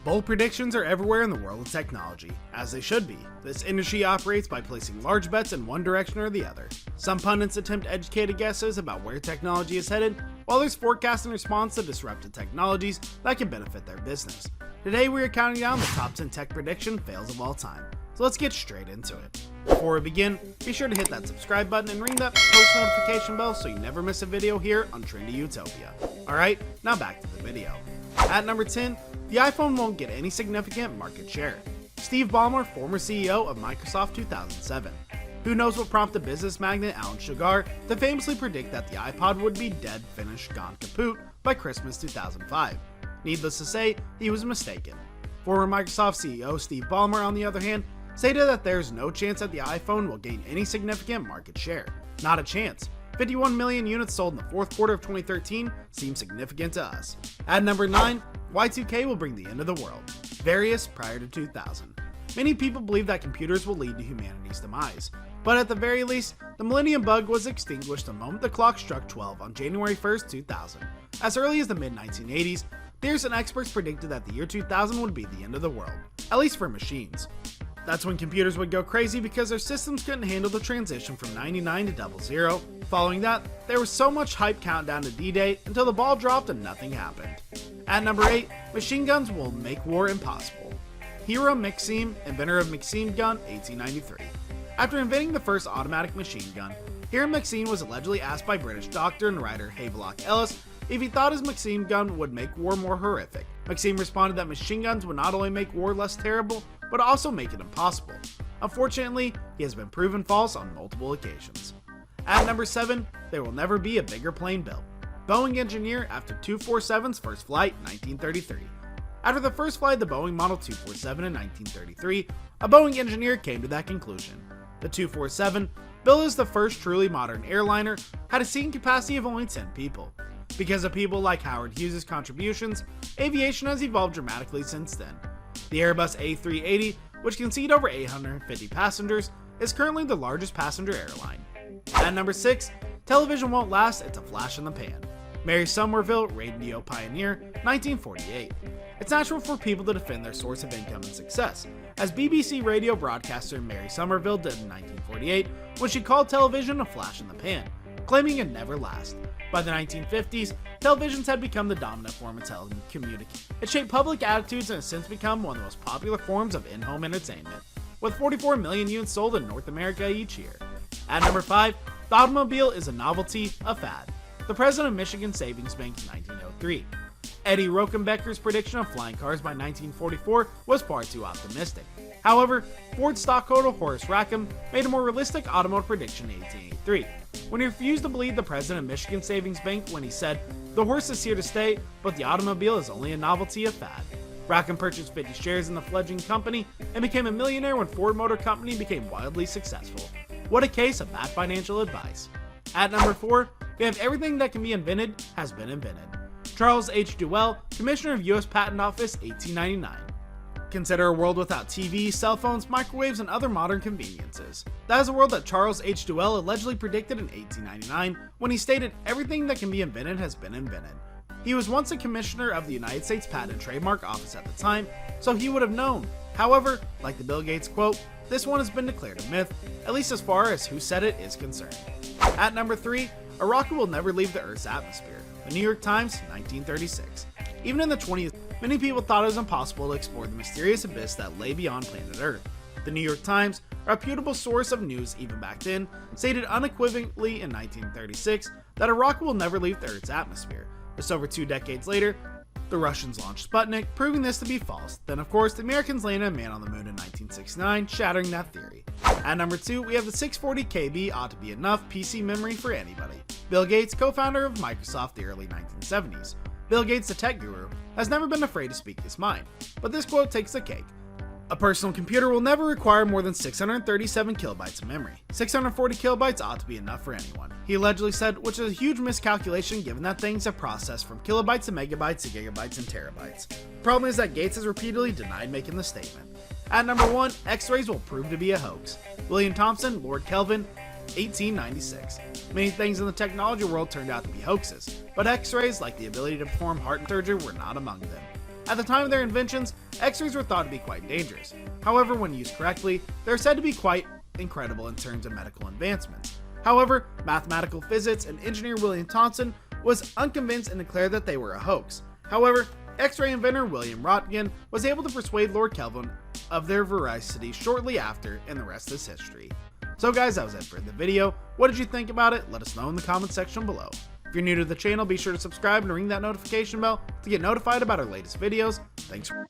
Bold predictions are everywhere in the world of technology, as they should be. This industry operates by placing large bets in one direction or the other. Some pundits attempt educated guesses about where technology is headed, while others forecast in response to disruptive technologies that can benefit their business. Today we are counting down the top 10 tech prediction fails of all time, so let's get straight into it. Before we begin, be sure to hit that subscribe button and ring that post notification bell so you never miss a video here on Trendy Utopia. Alright, now back to the video. At number 10, the iPhone won't get any significant market share. Steve Ballmer, former CEO of Microsoft 2007. Who knows what prompted business magnate Alan Sugar to famously predict that the iPod would be dead, finished, gone kaput by Christmas 2005. Needless to say, he was mistaken. Former Microsoft CEO Steve Ballmer, on the other hand, stated that there's no chance that the iPhone will gain any significant market share. Not a chance. 51 million units sold in the fourth quarter of 2013 seems significant to us. At number 9, Y2K will bring the end of the world. Various prior to 2000. Many people believe that computers will lead to humanity's demise, but at the very least, the Millennium Bug was extinguished the moment the clock struck 12 on January 1st, 2000. As early as the mid-1980s, theorists and experts predicted that the year 2000 would be the end of the world, at least for machines. That's when computers would go crazy because their systems couldn't handle the transition from 99 to 00. Following that, there was so much hype countdown to D-Day until the ball dropped and nothing happened. At number 8, machine guns will make war impossible. Hiram Maxim, inventor of Maxim gun, 1893. After inventing the first automatic machine gun, Hiram Maxim was allegedly asked by British doctor and writer Havelock Ellis if he thought his Maxim gun would make war more horrific. Maxim responded that machine guns would not only make war less terrible, but also make it impossible. Unfortunately, he has been proven false on multiple occasions. At number 7, there will never be a bigger plane built. Boeing engineer after 247's first flight, 1933. After the first flight of the Boeing Model 247 in 1933, a Boeing engineer came to that conclusion. The 247, built as the first truly modern airliner, had a seating capacity of only 10 people. Because of people like Howard Hughes' contributions, aviation has evolved dramatically since then. The Airbus A380, which can seat over 850 passengers, is currently the largest passenger airline. At number 6, television won't last, it's a flash in the pan. Mary Somerville, radio pioneer, 1948. It's natural for people to defend their source of income and success, as BBC radio broadcaster Mary Somerville did in 1948 when she called television a flash in the pan, claiming it never lasts. By the 1950s, televisions had become the dominant form of telecommunication. It shaped public attitudes and has since become one of the most popular forms of in-home entertainment, with 44 million units sold in North America each year. At number 5, the automobile is a novelty, a fad. The president of Michigan Savings Bank in 1903. Eddie Rockenbecker's prediction of flying cars by 1944 was far too optimistic. However, Ford stockholder Horace Rackham made a more realistic automotive prediction in 1883, when he refused to believe the president of Michigan Savings Bank when he said, "The horse is here to stay, but the automobile is only a novelty, a fad." Rackham purchased 50 shares in the fledgling company and became a millionaire when Ford Motor Company became wildly successful. What a case of bad financial advice. At number 4, we have everything that can be invented has been invented. Charles H. Duell, Commissioner of U.S. Patent Office, 1899. Consider a world without TV, cell phones, microwaves, and other modern conveniences. That is a world that Charles H. Duell allegedly predicted in 1899 when he stated everything that can be invented has been invented. He was once a commissioner of the United States Patent and Trademark Office at the time, so he would have known. However, like the Bill Gates quote, this one has been declared a myth, at least as far as who said it is concerned. At number 3, a rocket will never leave the Earth's atmosphere. The New York Times, 1936. Even in the 20s, many people thought it was impossible to explore the mysterious abyss that lay beyond planet Earth. The New York Times, a reputable source of news even back then, stated unequivocally in 1936 that a rocket will never leave the Earth's atmosphere. Just over 2 decades later, the Russians launched Sputnik, proving this to be false. Then, of course, the Americans landed a man on the moon in 1969, shattering that theory. At number 2, we have the 640 KB ought to be enough PC memory for anybody. Bill Gates, co-founder of Microsoft the early 1970s. Bill Gates, the tech guru, has never been afraid to speak his mind, but this quote takes the cake. A personal computer will never require more than 637 kilobytes of memory. 640 kilobytes ought to be enough for anyone, he allegedly said, which is a huge miscalculation given that things have processed from kilobytes to megabytes to gigabytes and terabytes. The problem is that Gates has repeatedly denied making the statement. At number 1, X-rays will prove to be a hoax. William Thomson, Lord Kelvin, 1896. Many things in the technology world turned out to be hoaxes, but X-rays, like the ability to perform heart surgery, were not among them. At the time of their inventions, X-rays were thought to be quite dangerous. However, when used correctly, they're said to be quite incredible in terms of medical advancements. However, mathematical physicist and engineer William Thomson was unconvinced and declared that they were a hoax. However, X-ray inventor William Röntgen was able to persuade Lord Kelvin of their veracity shortly after, and the rest is history. So guys, that was it for the video. What did you think about it? Let us know in the comment section below. If you're new to the channel, be sure to subscribe and ring that notification bell to get notified about our latest videos. Thanks for